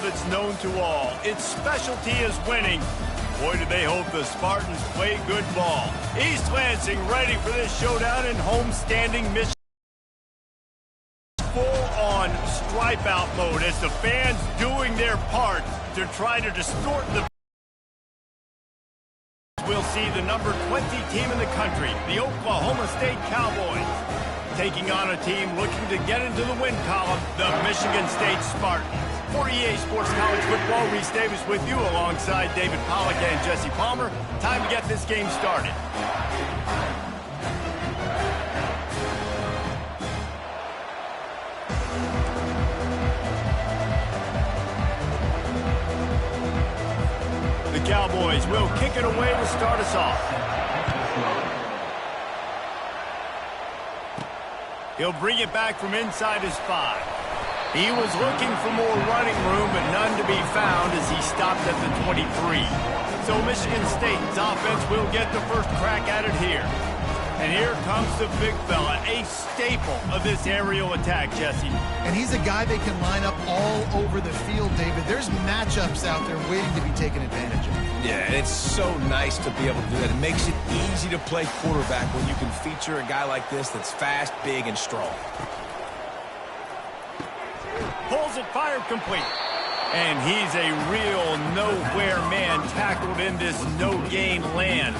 that's known to all. Its specialty is winning. Boy, do they hope the Spartans play good ball. East Lansing ready for this showdown in homestanding Michigan. Full-on stripe-out mode as the fans doing their part to try to distort the... We'll see the number 20 team in the country, the Oklahoma State Cowboys, taking on a team looking to get into the win column, the Michigan State Spartans. For EA Sports College Football, Reese Davis with you alongside David Pollack and Jesse Palmer. Time to get this game started. The Cowboys will kick it away to start us off. He'll bring it back from inside his 5. He was looking for more running room, but none to be found as he stopped at the 23. So Michigan State's offense will get the first crack at it here. And here comes the big fella, a staple of this aerial attack, Jesse. And he's a guy they can line up all over the field, David. There's matchups out there waiting to be taken advantage of. Yeah, and it's so nice to be able to do that. It makes it easy to play quarterback when you can feature a guy like this that's fast, big, and strong. Pulls it, fired complete. And he's a real nowhere man tackled in this no-gain land.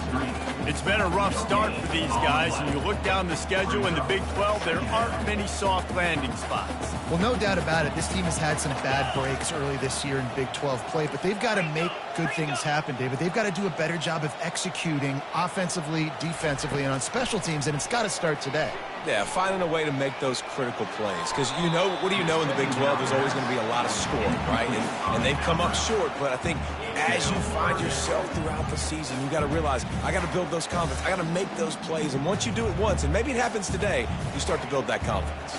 It's been a rough start for these guys, and you look down the schedule in the Big 12, there aren't many soft landing spots. Well, no doubt about it. This team has had some bad breaks early this year in Big 12 play, but they've got to make good things happen, David. They've got to do a better job of executing offensively, defensively, and on special teams, and it's got to start today. Yeah, finding a way to make those critical plays. Because you know, what do you know in the Big 12? There's always going to be a lot of scoring, right? And they've come up short, but I think as you find yourself throughout the season, you got to realize, I got to build those confidence. I got to make those plays. And once you do it once, and maybe it happens today, you start to build that confidence.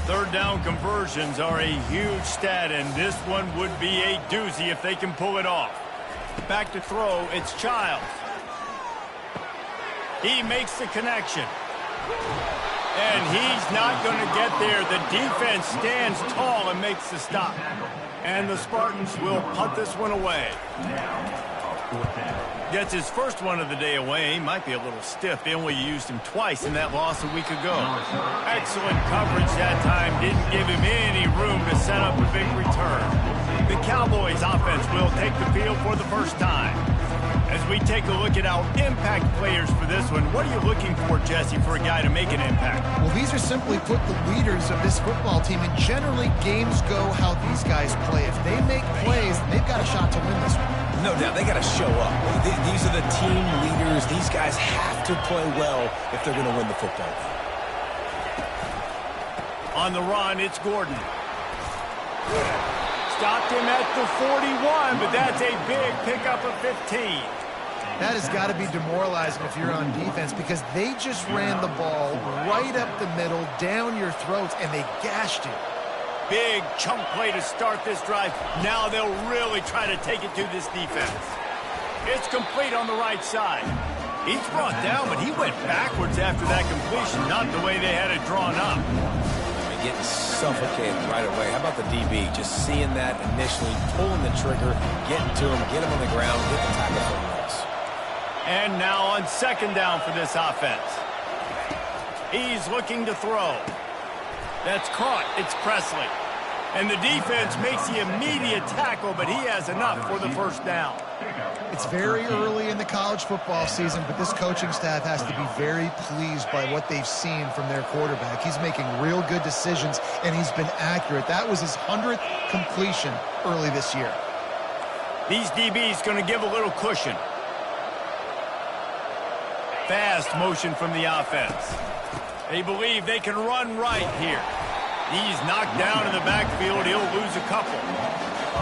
Third down conversions are a huge stat, and this one would be a doozy if they can pull it off. Back to throw, it's Childs. He makes the connection. And he's not going to get there. The defense stands tall and makes the stop. And the Spartans will punt this one away. Gets his first one of the day away. He might be a little stiff. They only used him twice in that loss a week ago. Excellent coverage that time. Didn't give him any room to set up a big return. The Cowboys offense will take the field for the first time. As we take a look at our impact players for this one, what are you looking for, Jesse, for a guy to make an impact? Well, these are simply put the leaders of this football team, and generally games go how these guys play. If they make plays, they've got a shot to win this one. No doubt, they got to show up. These are the team leaders. These guys have to play well if they're going to win the football game. On the run, it's Gordon. Stopped him at the 41, but that's a big pickup of 15. That has got to be demoralizing if you're on defense, because they just ran the ball right up the middle, down your throats, and they gashed you. Big chunk play to start this drive. Now they'll really try to take it to this defense. It's complete on the right side. He's brought down, but he went backwards after that completion, not the way they had it drawn up. Getting suffocated right away. How about the DB? Just seeing that initially, pulling the trigger, getting to him, get him on the ground, get the tackle for a loss. And now on second down for this offense. He's looking to throw. That's caught. It's Presley. And the defense makes the immediate tackle, but he has enough for the first down. It's very early in the college football season, but this coaching staff has to be very pleased by what they've seen from their quarterback. He's making real good decisions, and he's been accurate. That was his 100th completion early this year. These DBs going to give a little cushion. Fast motion from the offense. They believe they can run right here. He's knocked down in the backfield. He'll lose a couple.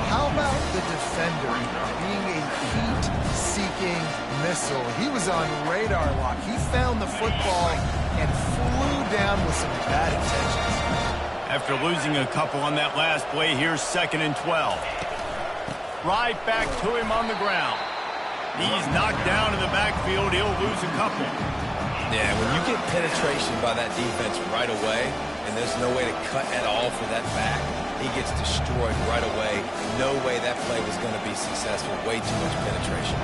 How about the defender being a heat-seeking missile? He was on radar lock. He found the football and flew down with some bad intentions. After losing a couple on that last play, here's 2nd and 12. Right back to him on the ground. He's knocked down in the backfield. He'll lose a couple. Yeah, when you get penetration by that defense right away, and there's no way to cut at all for that back, he gets destroyed right away. No way that play was going to be successful. Way too much penetration.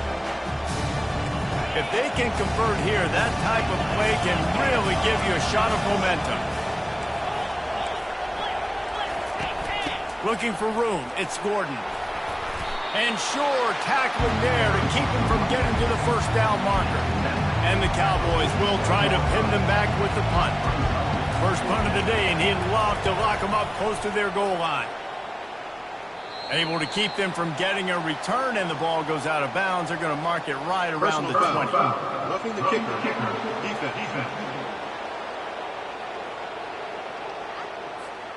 If they can convert here, that type of play can really give you a shot of momentum. Looking for room, it's Gordon. And sure, tackling there to keep him from getting to the first down marker. And the Cowboys will try to pin them back with the punt. First punt of the day, and he'd love to lock them up close to their goal line. Able to keep them from getting a return, and the ball goes out of bounds. They're going to mark it right around the 20. Roughing the kicker. Defense.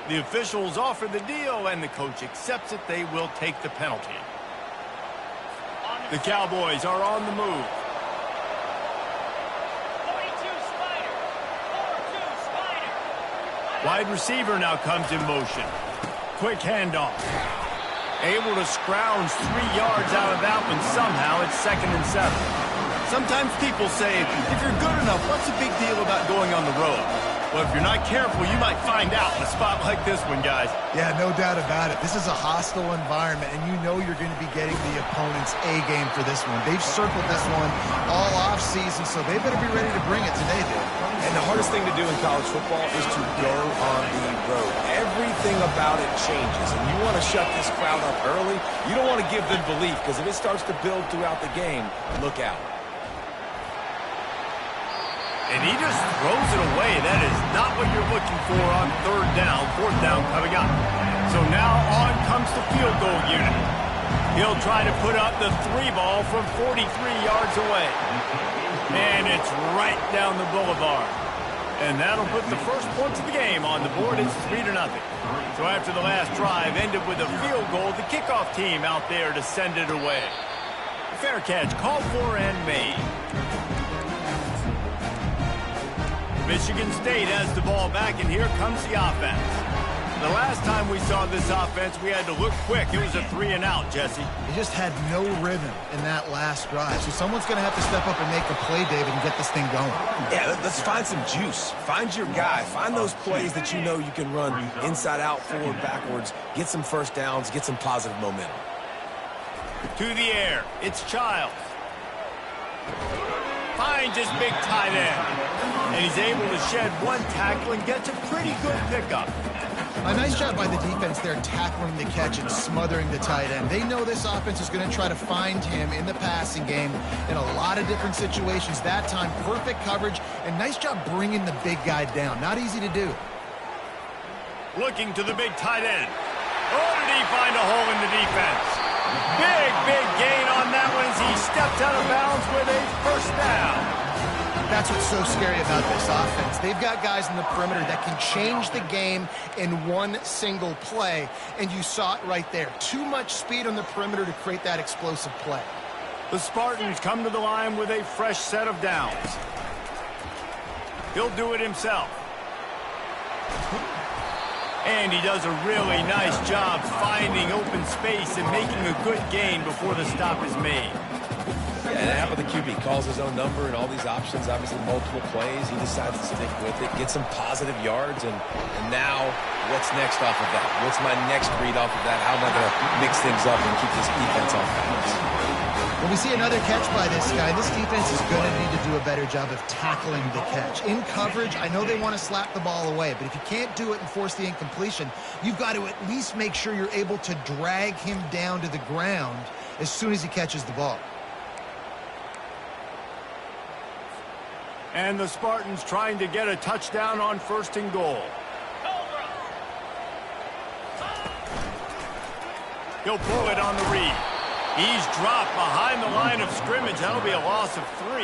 The officials offer the deal, and the coach accepts it. They will take the penalty. The Cowboys are on the move. 42 Spider. 4-2 Spider. Wide receiver now comes in motion. Quick handoff. Able to scrounge 3 yards out of that one somehow. It's 2nd and 7. Sometimes people say, if you're good enough, what's the big deal about going on the road? Well, if you're not careful, you might find out in a spot like this one, guys. Yeah, no doubt about it. This is a hostile environment, and you know you're going to be getting the opponent's A-game for this one. They've circled this one all off-season, so they better be ready to bring it today, dude. And the hardest thing to do in college football is to go on the road. Everything about it changes, and you want to shut this crowd up early. You don't want to give them belief, because if it starts to build throughout the game, look out. And he just throws it away. That is not what you're looking for on 3rd down, 4th down coming up. So now on comes the field goal unit. He'll try to put up the 3 ball from 43 yards away. And it's right down the boulevard. And that'll put the first points of the game on the board. It's 3-0. So after the last drive ended with a field goal, the kickoff team out there to send it away. Fair catch called for and made. Michigan State has the ball back, and here comes the offense. The last time we saw this offense, we had to look quick. It was a 3-and-out, Jesse. They just had no rhythm in that last drive. So someone's going to have to step up and make a play, David, and get this thing going. Yeah, let's find some juice. Find your guy. Find those plays that you know you can run inside out, forward, backwards. Get some first downs. Get some positive momentum. To the air. It's Childs. Finds his big tight end. And he's able to shed 1 tackle and gets a pretty good pickup. A nice job by the defense there tackling the catch and smothering the tight end. They know this offense is going to try to find him in the passing game in a lot of different situations. That time, perfect coverage, and nice job bringing the big guy down. Not easy to do. Looking to the big tight end. Oh, did he find a hole in the defense? Big gain on that one as he stepped out of bounds with a first down. That's what's so scary about this offense. They've got guys in the perimeter that can change the game in one single play, and you saw it right there. Too much speed on the perimeter to create that explosive play. The Spartans come to the line with a fresh set of downs. He'll do it himself. And he does a really nice job finding open space and making a good gain before the stop is made. Yeah, and how about the QB? Calls his own number and all these options, obviously multiple plays. He decides to stick with it, get some positive yards, and now what's next off of that? What's my next read off of that? How am I going to mix things up and keep this defense off balance? When we see another catch by this guy, this defense is going to need to do a better job of tackling the catch. In coverage, I know they want to slap the ball away, but if you can't do it and force the incompletion, you've got to at least make sure you're able to drag him down to the ground as soon as he catches the ball. And the Spartans trying to get a touchdown on 1st and goal. He'll pull it on the read. He's dropped behind the line of scrimmage. That'll be a loss of 3.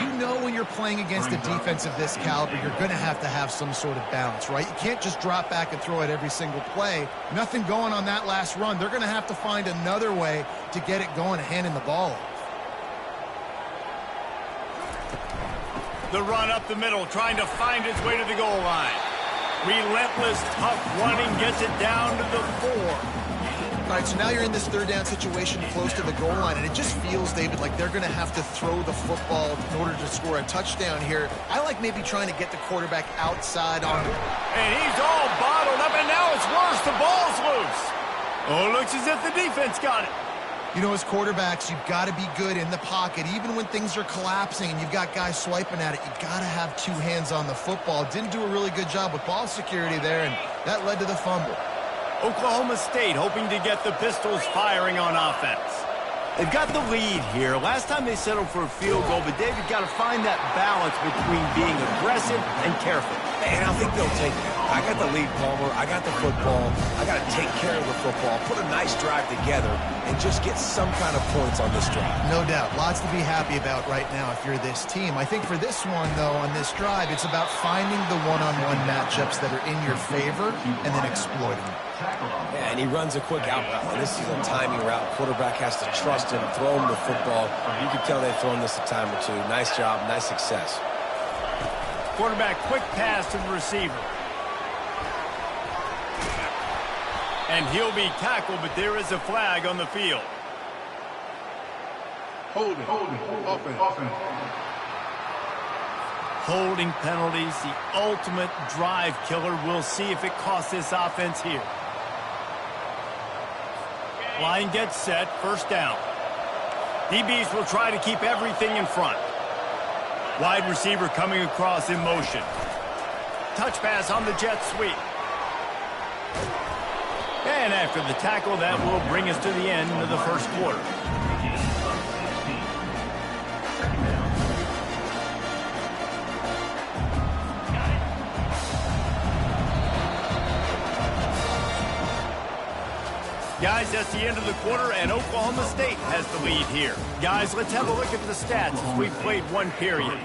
You know when you're playing against a defense of this caliber, you're going to have some sort of balance, right? You can't just drop back and throw it every single play. Nothing going on that last run. They're going to have to find another way to get it going and handing the ball off. The run up the middle, trying to find his way to the goal line. Relentless, tough running, gets it down to the 4. All right, so now you're in this 3rd down situation close to the goal line, and it just feels, David, like they're going to have to throw the football in order to score a touchdown here. I like maybe trying to get the quarterback outside on him. And he's all bottled up, and And now it's worse. The ball's loose. Oh, it looks as if the defense got it. You know, as quarterbacks, you've got to be good in the pocket. Even when things are collapsing and you've got guys swiping at it, you've got to have two hands on the football. Didn't do a really good job with ball security there, and that led to the fumble. Oklahoma State hoping to get the Pistols firing on offense. They've got the lead here. Last time they settled for a field goal, but David got to find that balance between being aggressive and careful. And I think they'll take it. I got the lead, Palmer. I got the football. I got to take care of the football, put a nice drive together, and just get some kind of points on this drive. No doubt. Lots to be happy about right now if you're this team. I think for this one, though, on this drive, it's about finding the one-on-one matchups that are in your favor and then exploiting them. Yeah, and he runs a quick out route, and this is a timing route. Quarterback has to trust him, throw him the football. You can tell they've thrown this a time or two. Nice job, nice success. Quarterback quick pass to the receiver. And he'll be tackled, but there is a flag on the field. Holding. Offense. Holding penalties, the ultimate drive killer. We'll see if it costs this offense here. Line gets set, first down. DBs will try to keep everything in front. Wide receiver coming across in motion. Touch pass on the jet sweep. And after the tackle, that will bring us to the end of the first quarter. Guys, that's the end of the quarter, and Oklahoma State has the lead here. Guys, let's have a look at the stats as we've played one period.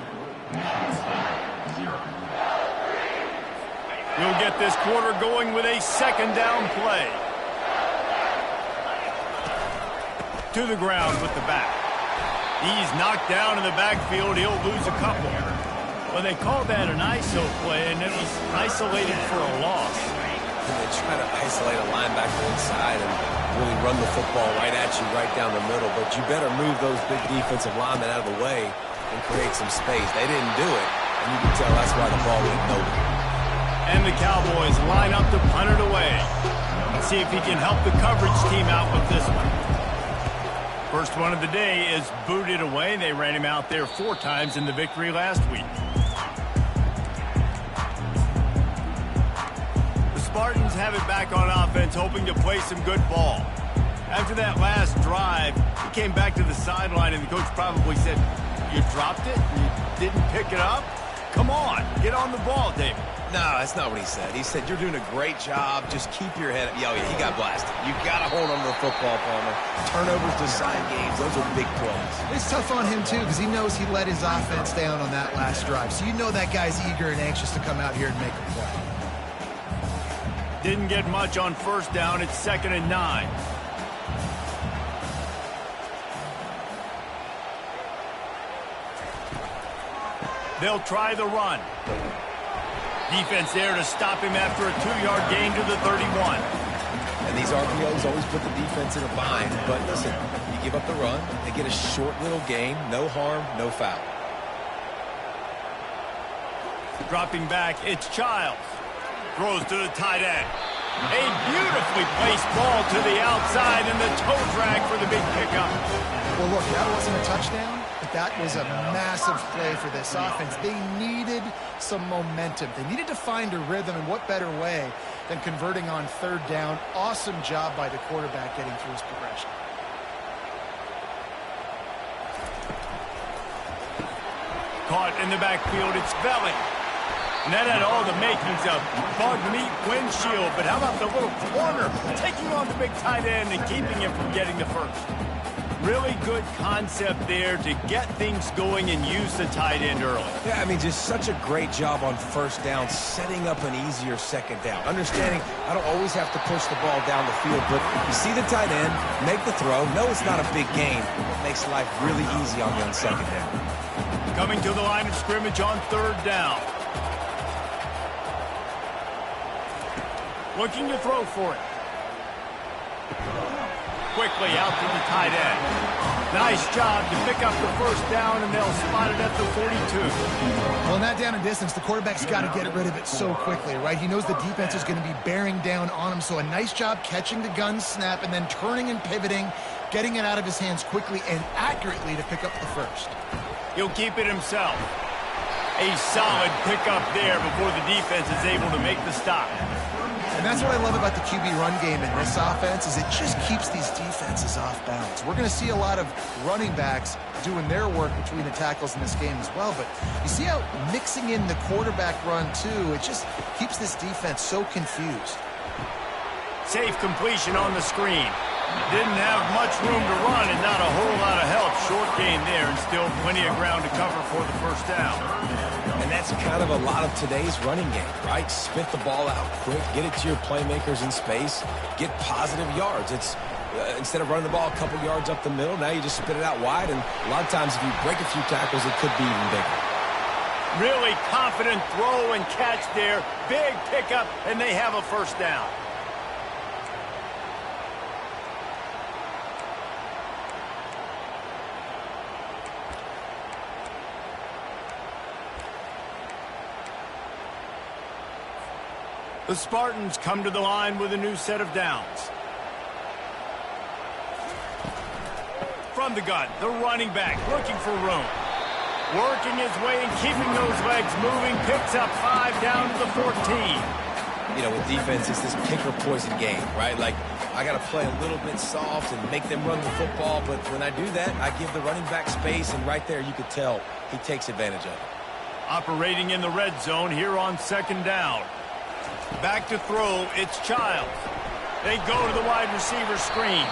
We'll get this quarter going with a second down play. To the ground with the back. He's knocked down in the backfield. He'll lose a couple. Well, they called that an ISO play, and it was isolated for a loss. They try to isolate a linebacker inside and really run the football right at you, right down the middle. But you better move those big defensive linemen out of the way and create some space. They didn't do it, and you can tell that's why the ball went nowhere. And the Cowboys line up to punt it away. Let's see if he can help the coverage team out with this one. First one of the day is booted away. They ran him out there 4 times in the victory last week. Spartans have it back on offense, hoping to play some good ball. After that last drive, he came back to the sideline, and the coach probably said, "You dropped it? You didn't pick it up? Come on, get on the ball, David." No, that's not what he said. He said, "You're doing a great job. Just keep your head up." Yo, yeah, he got blasted. You got to hold on to the football, Palmer. Turnovers decide games. Those are big plays. It's tough on him, too, because he knows he let his offense down on that last drive. So you know that guy's eager and anxious to come out here and make a play. Didn't get much on first down. It's 2nd and 9. They'll try the run. Defense there to stop him after a 2-yard gain to the 31. And these RPOs always put the defense in a bind. But listen, you give up the run, they get a short little gain. No harm, no foul. Dropping back, it's Childs. Throws to the tight end. A beautifully placed ball to the outside, and the toe drag for the big pickup. Well, look, that wasn't a touchdown, but that was a massive play for this offense. They needed some momentum. They needed to find a rhythm, and what better way than converting on 3rd down. Awesome job by the quarterback getting through his progression. Caught in the backfield, it's Velling. And that had all the makings of bug meat windshield, but how about the little corner taking on the big tight end and keeping him from getting the first? Really good concept there to get things going and use the tight end early. Yeah, I mean, just such a great job on first down, setting up an easier second down. Understanding I don't always have to push the ball down the field, but you see the tight end, make the throw. No, it's not a big gain. It makes life really easy on you on second down. Coming to the line of scrimmage on 3rd down. Looking to throw for it. quickly out to the tight end. Nice job to pick up the first down, and they'll spot it at the 42. Well, in that down and distance, the quarterback's got to get rid of it so quickly, right? He knows the defense is going to be bearing down on him, so a nice job catching the gun snap and then turning and pivoting, getting it out of his hands quickly and accurately to pick up the first. He'll keep it himself. A solid pickup there before the defense is able to make the stop. And that's what I love about the QB run game in this offense is it just keeps these defenses off balance. We're going to see a lot of running backs doing their work between the tackles in this game as well. But you see how mixing in the quarterback run, too, it just keeps this defense so confused. Safe completion on the screen. Didn't have much room to run and not a whole lot of help. Short gain there and still plenty of ground to cover for the first down. And that's kind of a lot of today's running game, right? Spit the ball out quick, get it to your playmakers in space, get positive yards. It's instead of running the ball a couple yards up the middle, now you just spit it out wide, and a lot of times if you break a few tackles, it could be even bigger. Really confident throw and catch there. Big pickup, and they have a first down. The Spartans come to the line with a new set of downs. From the gun, the running back looking for room. Working his way and keeping those legs moving. Picks up 5 down to the 14. You know, with defense, it's this pick or poison game, right? Like, I got to play a little bit soft and make them run the football, but when I do that, I give the running back space, and right there you could tell he takes advantage of it. Operating in the red zone here on second down. Back to throw, it's Childs. They go to the wide receiver screen.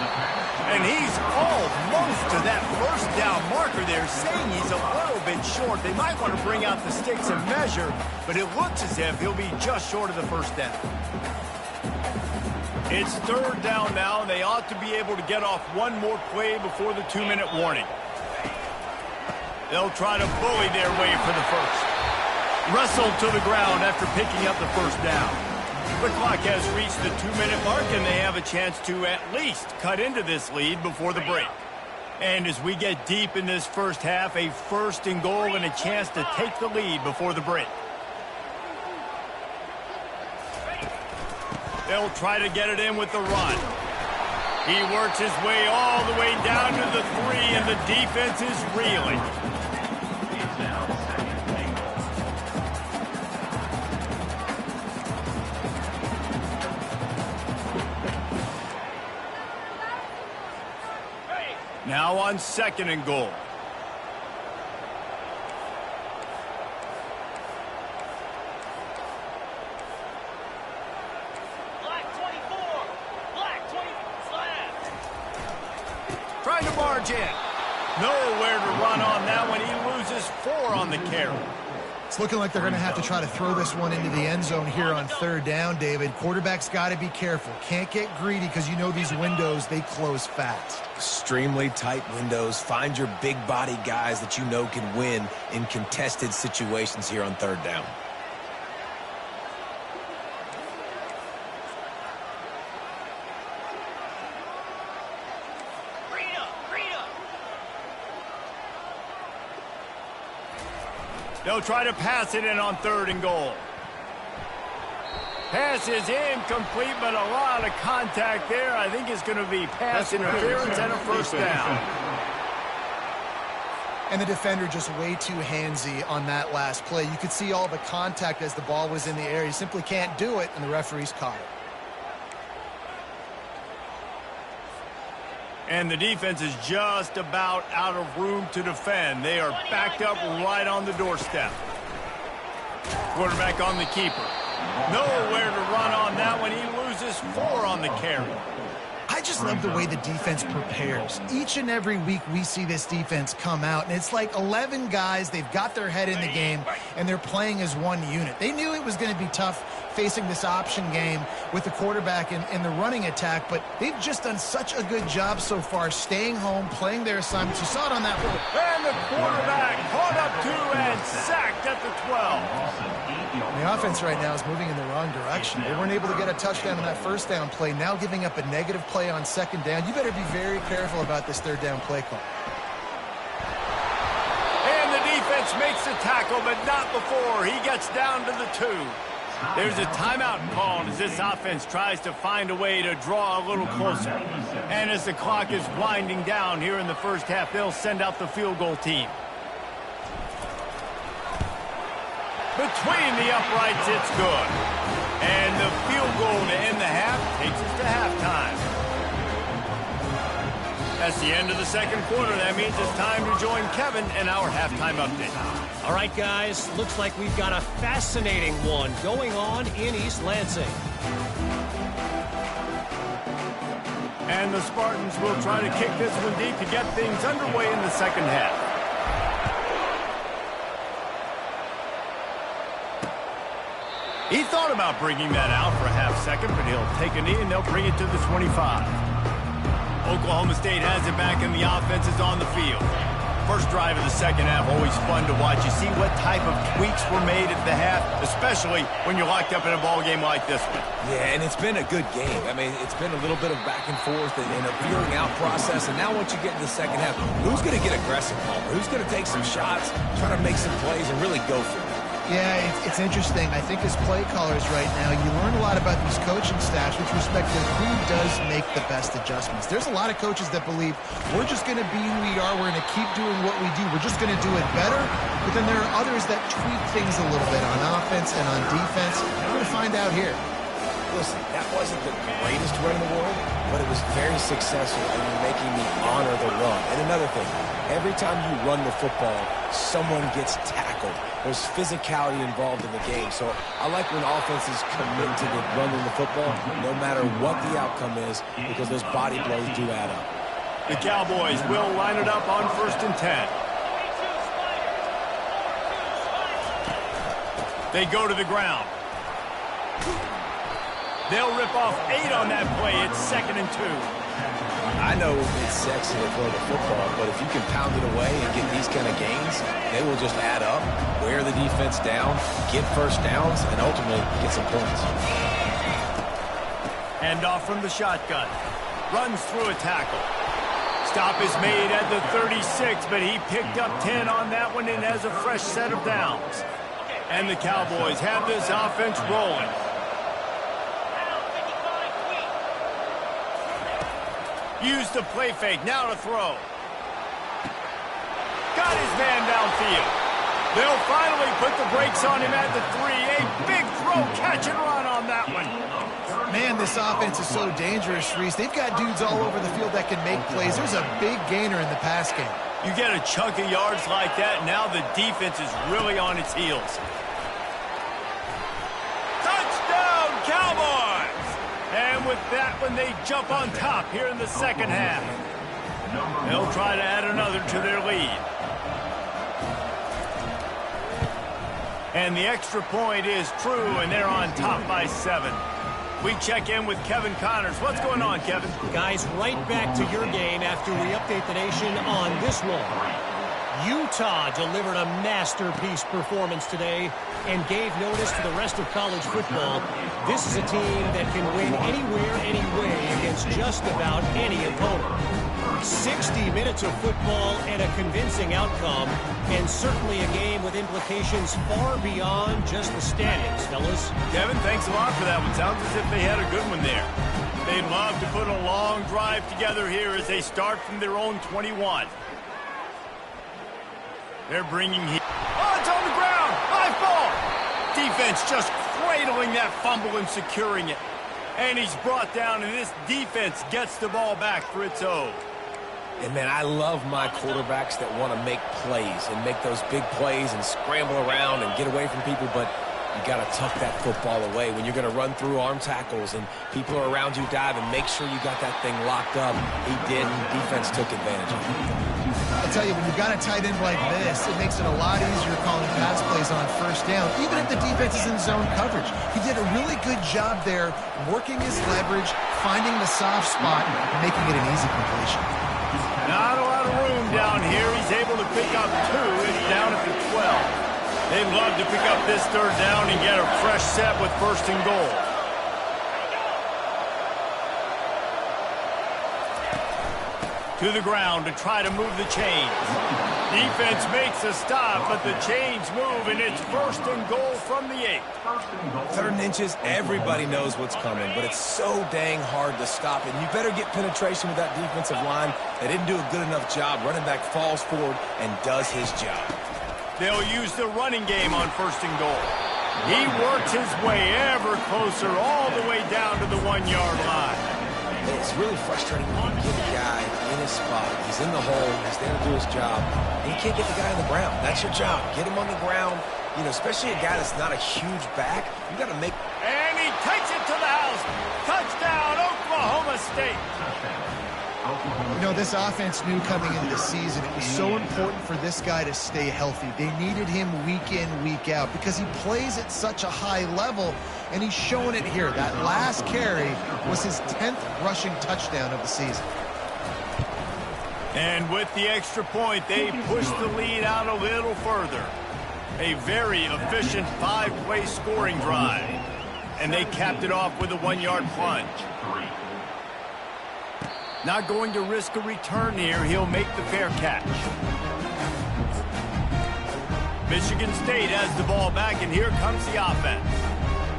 And he's almost to that first down marker there, saying he's a little bit short. They might want to bring out the sticks and measure, but it looks as if he'll be just short of the first down. It's third down now, and they ought to be able to get off one more play before the 2-minute warning. They'll try to bully their way for the first. Wrestled to the ground after picking up the first down. The clock has reached the 2-minute mark, and they have a chance to at least cut into this lead before the break. And as we get deep in this first half, a first and goal and a chance to take the lead before the break. They'll try to get it in with the run. He works his way all the way down to the 3, and the defense is reeling. Now on second and goal. Black 24. Black 20. Slab. Trying to barge in. Nowhere to run on that one. He loses 4 on the carry. It's looking like they're going to have to try to throw this one into the end zone here on third down, David. Quarterback's got to be careful. Can't get greedy because you know these windows, they close fast. Extremely tight windows. Find your big body guys that you know can win in contested situations here on third down. They'll try to pass it in on third and goal. Pass is incomplete, but a lot of contact there. I think it's going to be pass interference and a first down. And the defender just way too handsy on that last play. You could see all the contact as the ball was in the air. He simply can't do it, and the referees caught it. And the defense is just about out of room to defend. They are backed up right on the doorstep. Quarterback on the keeper. Nowhere to run on that one. He loses 4 on the carry. I just love the way the defense prepares. Each and every week we see this defense come out, and it's like 11 guys. They've got their head in the game, and they're playing as one unit. They knew it was going to be tough facing this option game with the quarterback in the running attack, but they've just done such a good job so far staying home, playing their assignments. You saw it on that one. And the quarterback caught up to and sacked at the 12. The offense right now is moving in the wrong direction. They weren't able to get a touchdown on that first down play, now giving up a negative play on second down. You better be very careful about this third down play call. And the defense makes the tackle, but not before he gets down to the 2. There's a timeout called as this offense tries to find a way to draw a little closer. And as the clock is winding down here in the first half, they'll send out the field goal team. Between the uprights, it's good. And the field goal to end the half takes us to halftime. That's the end of the second quarter. That means it's time to join Kevin in our halftime update. All right, guys, looks like we've got a fascinating one going on in East Lansing. And the Spartans will try to kick this one deep to get things underway in the second half. He thought about bringing that out for a half second, but he'll take a knee and they'll bring it to the 25. Oklahoma State has it back and the offense is on the field. First drive of the second half, always fun to watch. You see what type of tweaks were made at the half, especially when you're locked up in a ball game like this one. Yeah, and it's been a good game. I mean, it's been a little bit of back and forth and a feeling out process. And now once you get in the second half, who's going to get aggressive, Palmer? Who's going to take some shots, try to make some plays, and really go for it? Yeah, it's interesting. I think as play callers right now, you learn a lot about these coaching staffs with respect to who does make the best adjustments. There's a lot of coaches that believe we're just going to be who we are. We're going to keep doing what we do. We're just going to do it better. But then there are others that tweak things a little bit on offense and on defense. We're going to find out here. Listen, that wasn't the greatest run in the world, but it was very successful in making me honor the run. And another thing, every time you run the football, someone gets tackled. There's physicality involved in the game. So I like when offenses commit to the running the football, no matter what the outcome is, because those body blows do add up. The Cowboys will line it up on 1st and 10. They go to the ground. They'll rip off 8 on that play. It's 2nd and 2. I know it's sexy to throw the football, but if you can pound it away and get these kind of gains, they will just add up, wear the defense down, get first downs, and ultimately get some points. Hand off from the shotgun. Runs through a tackle. Stop is made at the 36, but he picked up 10 on that one and has a fresh set of downs. And the Cowboys have this offense rolling. Use the play fake, now to throw. Got his man downfield. They'll finally put the brakes on him at the 3. A big throw, catch and run on that one. Man, this offense is so dangerous, Reese. They've got dudes all over the field that can make plays. There's a big gainer in the pass game. You get a chunk of yards like that, now the defense is really on its heels. Touchdown, Cowboys! And with that one, they jump on top here in the second half. They'll try to add another to their lead. And the extra point is true, and they're on top by 7. We check in with Kevin Connors. What's going on, Kevin? Guys, right back to your game after we update the nation on this one. Utah delivered a masterpiece performance today and gave notice to the rest of college football. This is a team that can win anywhere, anyway against just about any opponent. 60 minutes of football and a convincing outcome, and certainly a game with implications far beyond just the standings, fellas. Kevin, thanks a lot for that one. Sounds as if they had a good one there. They'd love to put a long drive together here as they start from their own 21. They're bringing heat. Oh, it's on the ground. High ball. Defense just cradling that fumble and securing it. And he's brought down, and this defense gets the ball back for its own. And, man, I love my quarterbacks that want to make plays and make those big plays and scramble around and get away from people. But You got to tuck that football away. When you're going to run through arm tackles and people are around you diving, make sure you got that thing locked up. He did, and defense took advantage of it. I'll tell you, when you've got a tight end like this, it makes it a lot easier calling pass plays on first down, even if the defense is in zone coverage. He did a really good job there, working his leverage, finding the soft spot, and making it an easy completion. Not a lot of room down here. He's able to pick up 2. It's down at the 12. They'd love to pick up this third down and get a fresh set with first and goal. To the ground to try to move the chains. Defense makes a stop, but the chains move, and it's first and goal from the 8. 3rd and inches, everybody knows what's coming, but it's so dang hard to stop it. You better get penetration with that defensive line. They didn't do a good enough job. Running back falls forward and does his job. They'll use the running game on first and goal. He works his way ever closer all the way down to the 1-yard line. It's really frustrating when you get a guy in his spot. He's in the hole. He's there to do his job. And you can't get the guy on the ground. That's your job. Get him on the ground. You know, especially a guy that's not a huge back. You got to make... And he takes it to the house. Touchdown, Oklahoma State. You know, this offense knew coming into the season it was so important for this guy to stay healthy. They needed him week in, week out because he plays at such a high level, and he's showing it here. That last carry was his 10th rushing touchdown of the season. And with the extra point, they push the lead out a little further. A very efficient 5-play scoring drive. And they capped it off with a 1-yard plunge. Not going to risk a return here. He'll make the fair catch. Michigan State has the ball back, and here comes the offense.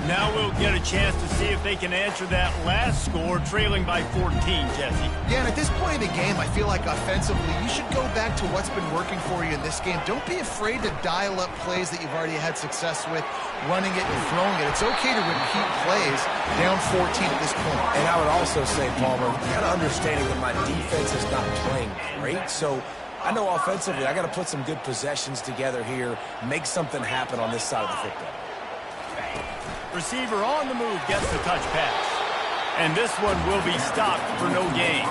Now we'll get a chance to see if they can answer that last score, trailing by 14, Jesse. Yeah, and at this point in the game, I feel like offensively, you should go back to what's been working for you in this game. Don't be afraid to dial up plays that you've already had success with, running it and throwing it. It's okay to repeat plays down 14 at this point. And I would also say, Palmer, kind of understanding that my defense is not playing great, so I know offensively I got to put some good possessions together here, make something happen on this side of the football. Receiver on the move gets the touch pass. And this one will be stopped for no gain.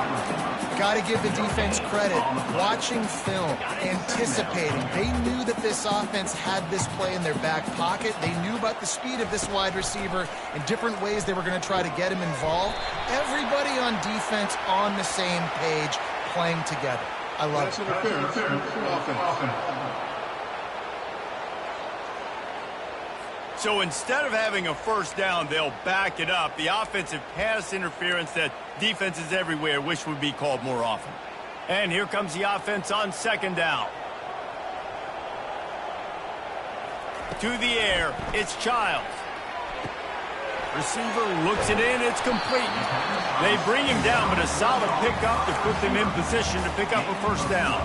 Got to give the defense credit. Watching film, anticipating. They knew that this offense had this play in their back pocket. They knew about the speed of this wide receiver and different ways they were going to try to get him involved. Everybody on defense on the same page, playing together. I love it. So instead of having a first down, they'll back it up. The offensive pass interference that defenses everywhere wish would be called more often. And here comes the offense on second down. To the air, it's Childs. Receiver looks it in, it's complete. They bring him down, but a solid pickup to put them in position to pick up a first down.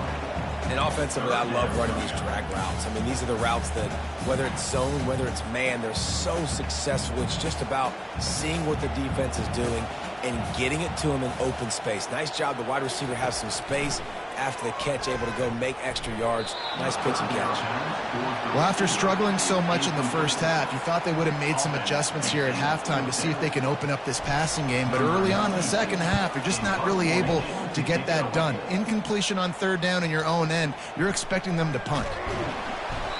And offensively, I love running these drag routes. I mean, these are the routes that, whether it's zone, whether it's man, they're so successful. It's just about seeing what the defense is doing and getting it to them in open space. Nice job. The wide receiver has some space after the catch, able to go make extra yards. Nice pitch and catch. Well, after struggling so much in the first half, you thought they would have made some adjustments here at halftime to see if they can open up this passing game. But early on in the second half, they're just not really able to get that done. Incompletion on third down in your own end, you're expecting them to punt.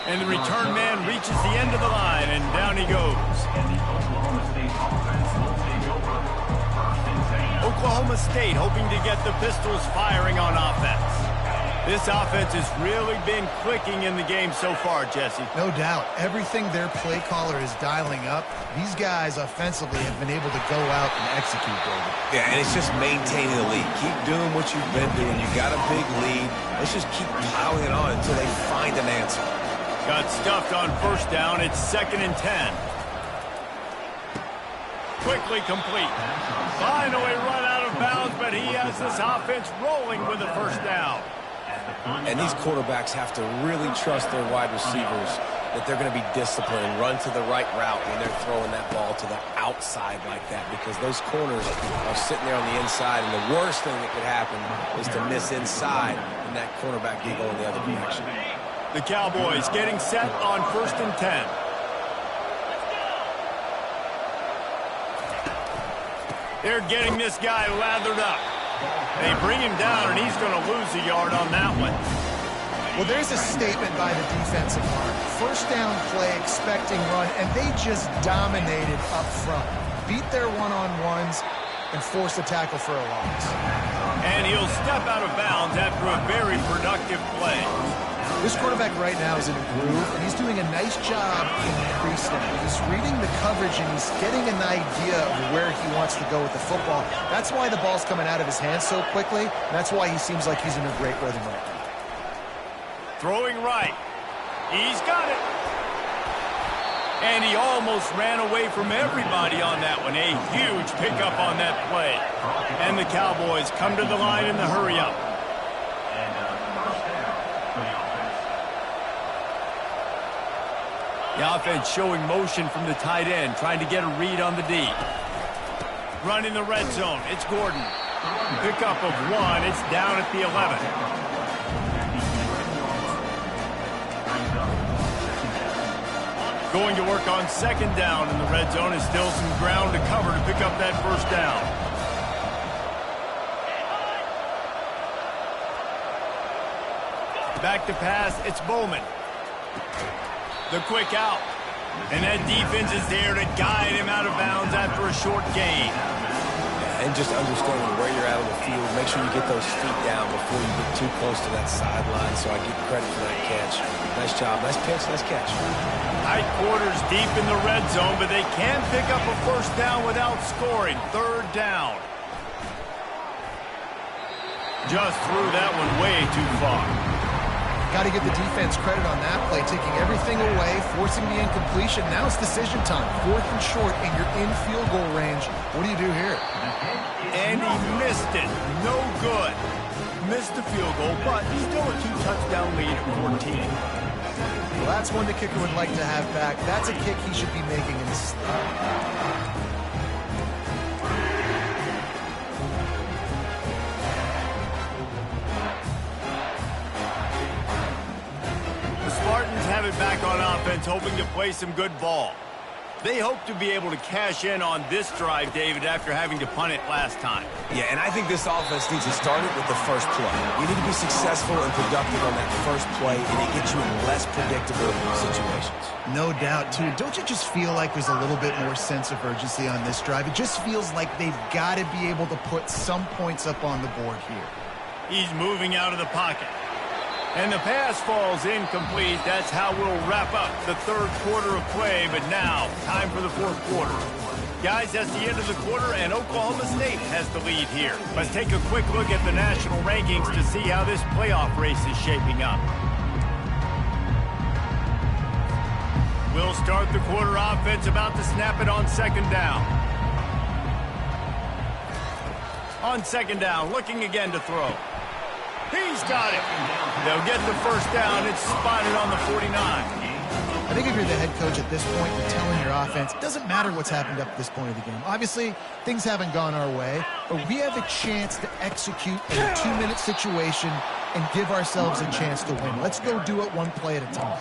And the return man reaches the end of the line, and down he goes. Oklahoma State hoping to get the Pistols firing on offense. This offense has really been clicking in the game so far, Jesse. No doubt. Everything their play caller is dialing up, these guys offensively have been able to go out and execute, David. Yeah, and it's just maintaining the lead. Keep doing what you've been doing. You got a big lead. Let's just keep piling it on until they find an answer. Got stuffed on first down. It's 2nd and 10. Quickly complete. Finally run out of bounds, but he has this offense rolling with a first down. And these quarterbacks have to really trust their wide receivers that they're going to be disciplined and run to the right route when they're throwing that ball to the outside like that, because those corners are sitting there on the inside, and the worst thing that could happen is to miss inside and that cornerback can go in the other direction. The Cowboys getting set on 1st and 10. They're getting this guy lathered up. They bring him down, and he's going to lose a yard on that one. Well, there's a statement by the defensive line. First down play, expecting run, and they just dominated up front. Beat their one-on-ones and forced a tackle for a loss. And he'll step out of bounds after a very productive play. This quarterback right now is in a groove, and he's doing a nice job in the pre-snap. He's reading the coverage, and he's getting an idea of where he wants to go with the football. That's why the ball's coming out of his hands so quickly, and that's why he seems like he's in a great rhythm right now. Throwing right. He's got it. And he almost ran away from everybody on that one. A huge pickup on that play. And the Cowboys come to the line in the hurry-up. The offense showing motion from the tight end, trying to get a read on the D. Run in the red zone. It's Gordon. Pickup of 1. It's down at the 11. Going to work on second down in the red zone. Is still some ground to cover to pick up that first down. Back to pass. It's Bowman. The quick out. And that defense is there to guide him out of bounds after a short gain. And just understanding where you're at on the field. Make sure you get those feet down before you get too close to that sideline. So I give credit for that catch. Nice job. Nice pitch. Nice catch. Tight quarters deep in the red zone, but they can't pick up a first down without scoring. Third down. Just threw that one way too far. Got to give the defense credit on that play, taking everything away, forcing the incompletion. Now it's decision time. 4th and short, and you're in field goal range. What do you do here? And he missed it. No good. Missed the field goal, but still a 2-touchdown lead at 14. Well, that's one the kicker would like to have back. That's a kick he should be making in his... Spartans have it back on offense, hoping to play some good ball. They hope to be able to cash in on this drive, David, after having to punt it last time. Yeah, and I think this offense needs to start it with the first play. You need to be successful and productive on that first play, and it gets you in less predictable situations. No doubt, too. Don't you just feel like there's a little bit more sense of urgency on this drive? It just feels like they've got to be able to put some points up on the board here. He's moving out of the pocket. And the pass falls incomplete. That's how we'll wrap up the third quarter of play. But now, time for the fourth quarter. Guys, that's the end of the quarter, and Oklahoma State has the lead here. Let's take a quick look at the national rankings to see how this playoff race is shaping up. We'll start the quarter offense, about to snap it on second down. On second down, looking again to throw. He's got it. They'll get the first down. It's spotted on the 49. I think if you're the head coach at this point, you're telling your offense, it doesn't matter what's happened up to this point of the game. Obviously, things haven't gone our way, but we have a chance to execute in a 2-minute situation and give ourselves a chance to win. Let's go do it one play at a time.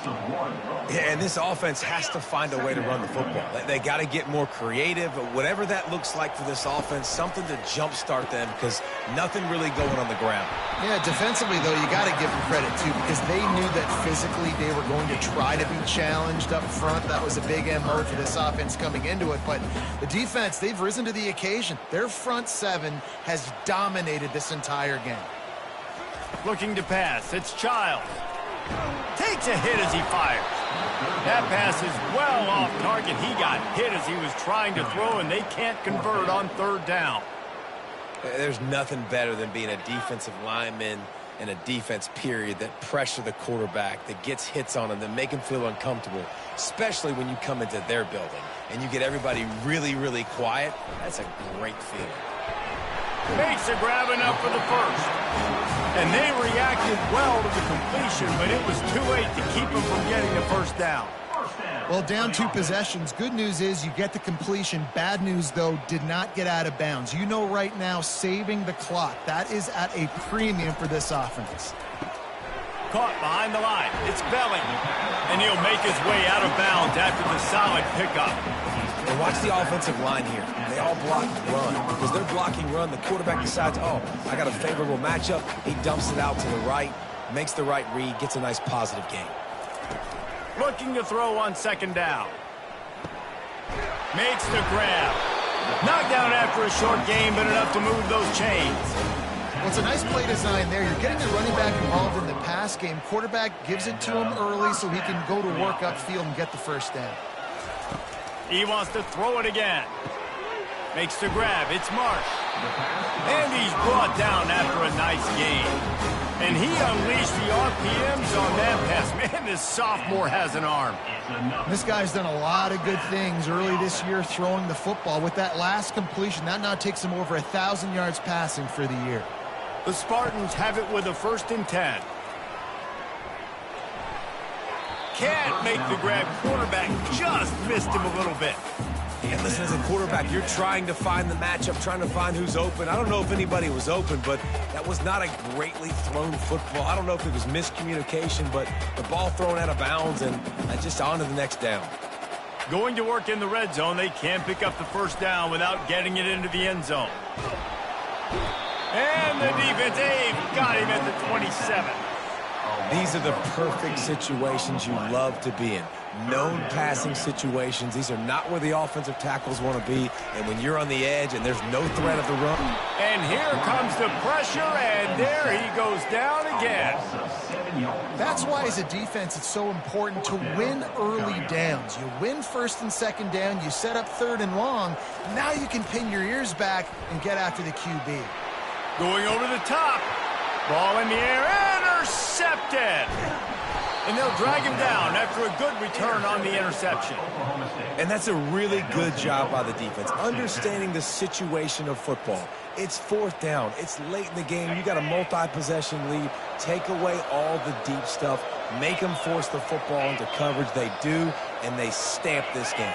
Yeah, and this offense has to find a way to run the football. They got to get more creative, whatever that looks like for this offense, something to jumpstart them because nothing really going on the ground. Yeah, defensively, though, you got to give them credit, too, because they knew that physically they were going to try to be challenged up front. That was a big MO for this offense coming into it. But the defense, they've risen to the occasion. Their front seven has dominated this entire game. Looking to pass. It's Childs. Takes a hit as he fires. That pass is well off target. He got hit as he was trying to throw, and they can't convert on third down. There's nothing better than being a defensive lineman and a defense period that pressure the quarterback, that gets hits on him, that make him feel uncomfortable, especially when you come into their building and you get everybody really, really quiet. That's a great feeling. Makes a grab enough for the first. And they reacted well to the completion, but it was too late to keep them from getting the first down. Well, down 2 possessions. Good news is you get the completion. Bad news, though, did not get out of bounds. You know right now, saving the clock. That is at a premium for this offense. Caught behind the line. It's Belling. And he'll make his way out of bounds after the solid pickup. And watch the offensive line here. they all block run. Because they're blocking run, the quarterback decides, oh, I got a favorable matchup. He dumps it out to the right, makes the right read, gets a nice positive gain. Looking to throw on second down. Makes the grab. Knocked down after a short gain, but enough to move those chains. Well, it's a nice play design there. You're getting the running back involved in the pass game. Quarterback gives it to him early so he can go to work upfield and get the first down. He wants to throw it again. Makes the grab. It's Marsh. And he's brought down after a nice gain. And he unleashed the RPMs on that pass. Man, this sophomore has an arm. This guy's done a lot of good things early this year throwing the football. With that last completion, that now takes him over 1,000 yards passing for the year. The Spartans have it with a 1st and 10. Can't make the grab. Quarterback just missed him a little bit. And listen, as a quarterback, you're trying to find the matchup, trying to find who's open. I don't know if anybody was open, but that was not a greatly thrown football. I don't know if it was miscommunication, but the ball thrown out of bounds and just on to the next down. Going to work in the red zone. They can't pick up the first down without getting it into the end zone. And the defense, got him at the 27. These are the perfect situations you love to be in. Known passing situations. These are not where the offensive tackles want to be. And when you're on the edge and there's no threat of the run. And here comes the pressure, and there he goes down again. That's why, as a defense, it's so important to win early downs. You win 1st and 2nd down, you set up 3rd and long. Now you can pin your ears back and get after the QB. Going over the top. Ball in the air, intercepted. And they'll drag him down after a good return on the interception. And that's a really good job by the defense, understanding the situation of football. It's 4th down. It's late in the game. You got a multi-possession lead. Take away all the deep stuff. Make them force the football into coverage. They do, and they stamp this game.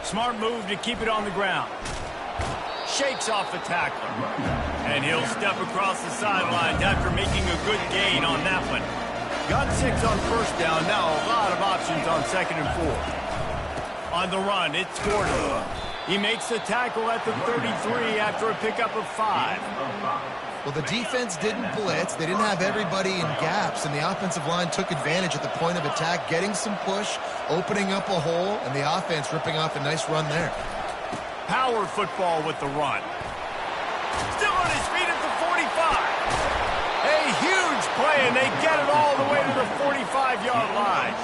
Smart move to keep it on the ground. Shakes off the tackler. And he'll step across the sidelines after making a good gain on that one. Got 6 on 1st down. Now a lot of options on 2nd and 4. On the run, it's Gordon. He makes the tackle at the 33 after a pickup of 5. Well, the defense didn't blitz. They didn't have everybody in gaps, and the offensive line took advantage at the point of attack, getting some push, opening up a hole, and the offense ripping off a nice run there. Power football with the run. Still on his feet at the 45. A huge play, and they get it all the way to the 45-yard line.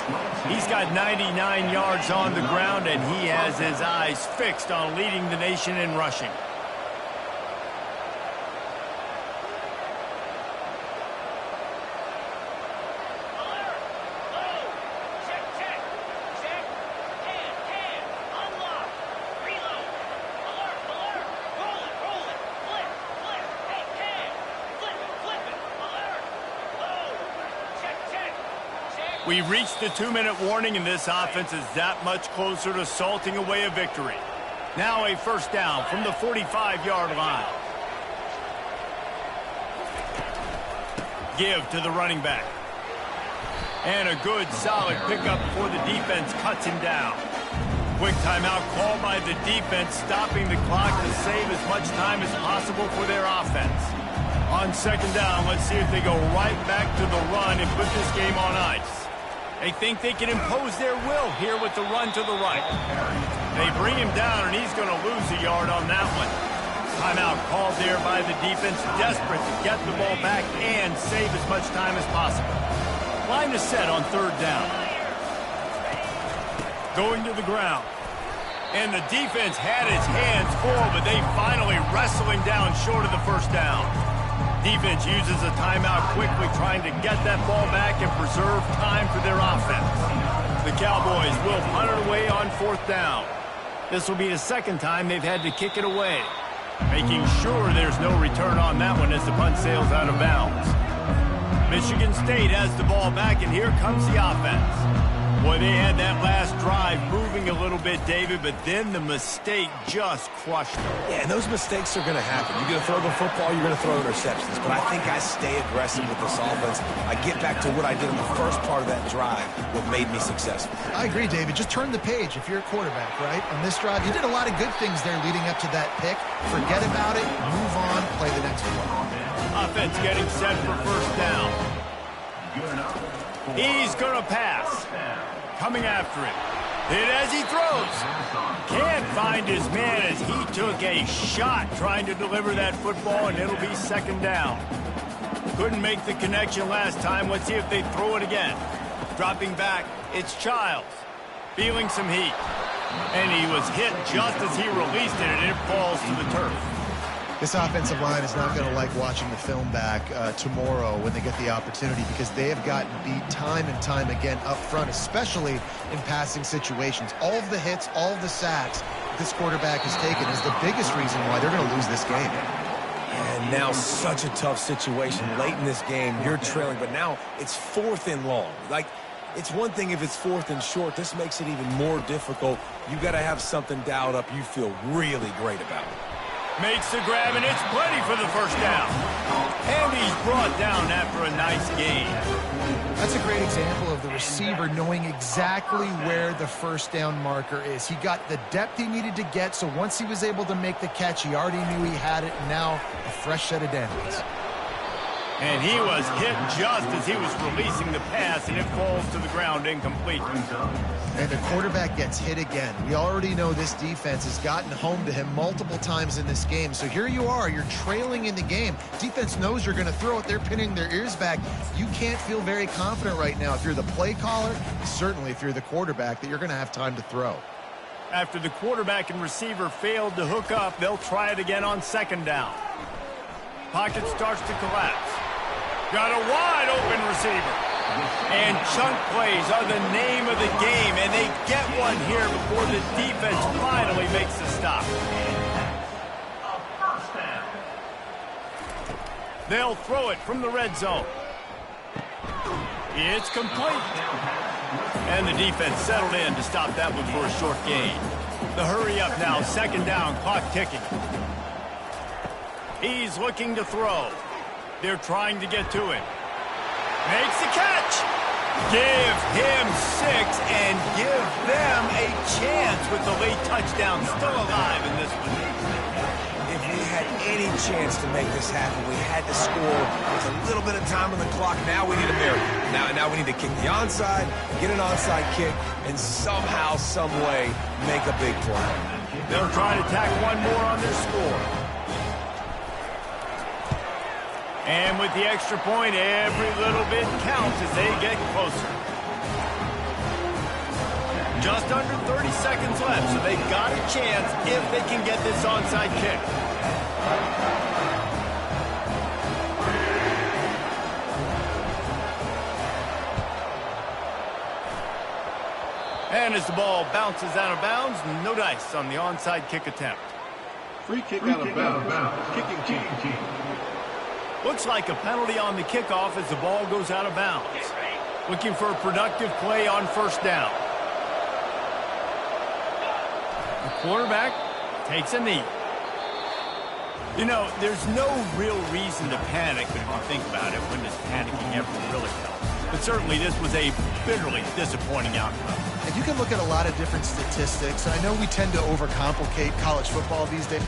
He's got 99 yards on the ground, and he has his eyes fixed on leading the nation in rushing. We reached the 2-minute warning, and this offense is that much closer to salting away a victory. Now a 1st down from the 45-yard line. Give to the running back. And a good, solid pickup before the defense cuts him down. Quick timeout called by the defense, stopping the clock to save as much time as possible for their offense. On 2nd down, let's see if they go right back to the run and put this game on ice. They think they can impose their will here with the run to the right. They bring him down, and he's going to lose a yard on that one. Timeout called there by the defense, desperate to get the ball back and save as much time as possible. Line is set on 3rd down. Going to the ground. And the defense had its hands full, but they finally wrestle him down short of the 1st down. Defense uses a timeout quickly, trying to get that ball back and preserve time for their offense. The Cowboys will punt it away on 4th down. This will be the 2nd time they've had to kick it away, making sure there's no return on that one as the punt sails out of bounds. Michigan State has the ball back, and here comes the offense. Boy, they had that last drive moving a little bit, David, but then the mistake just crushed them. Yeah, and those mistakes are going to happen. You're going to throw the football, you're going to throw interceptions. But I think I stay aggressive with this offense. I get back to what I did in the first part of that drive, what made me successful. I agree, David. Just turn the page if you're a quarterback, right? On this drive, you did a lot of good things there leading up to that pick. Forget about it, move on, play the next play. Offense getting set for first down. He's going to pass. Coming after him. Hit as he throws. Can't find his man as he took a shot trying to deliver that football, and it'll be second down. Couldn't make the connection last time. Let's see if they throw it again. Dropping back, it's Childs. Feeling some heat. And he was hit just as he released it, and it falls to the turf. This offensive line is not going to like watching the film back tomorrow when they get the opportunity, because they have gotten beat time and time again up front, especially in passing situations. All of the hits, all of the sacks this quarterback has taken is the biggest reason why they're going to lose this game. And now such a tough situation. Late in this game, you're trailing, but now it's 4th and long. Like, it's one thing if it's 4th and short. This makes it even more difficult. You got to have something dialed up you feel really great about. Makes the grab, and it's plenty for the first down. And he's brought down after a nice gain. That's a great example of the receiver knowing exactly where the first down marker is. He got the depth he needed to get, so once he was able to make the catch, he already knew he had it, and now a fresh set of downs. And he was hit just as he was releasing the pass, and it falls to the ground incomplete. And the quarterback gets hit again. We already know this defense has gotten home to him multiple times in this game. So here you are, you're trailing in the game. Defense knows you're going to throw it. They're pinning their ears back. You can't feel very confident right now if you're the play caller, certainly if you're the quarterback, that you're going to have time to throw. After the quarterback and receiver failed to hook up, they'll try it again on second down. Pocket starts to collapse. Got a wide open receiver. And chunk plays are the name of the game, and they get one here before the defense finally makes the stop. They'll throw it from the red zone. It's complete. And the defense settled in to stop that one for a short gain. The hurry up now, second down, clock ticking. He's looking to throw. They're trying to get to him. Makes the catch. Give him 6 and give them a chance with the late touchdown still alive in this one. If we had any chance to make this happen, we had to score with a little bit of time on the clock. Now we need a miracle. Now we need to kick the onside, get an onside kick, and somehow, some way, make a big play. They'll try to tack one more on their score. And with the extra point, every little bit counts as they get closer. Just under 30 seconds left, so they've got a chance if they can get this onside kick. And as the ball bounces out of bounds, no dice on the onside kick attempt. Free kick out of bounds. Kicking team. Looks like a penalty on the kickoff as the ball goes out of bounds. Looking for a productive play on first down. The quarterback takes a knee. You know, there's no real reason to panic, but if you think about it, when does panicking ever really help? But certainly this was a bitterly disappointing outcome. And you can look at a lot of different statistics. I know we tend to overcomplicate college football these days.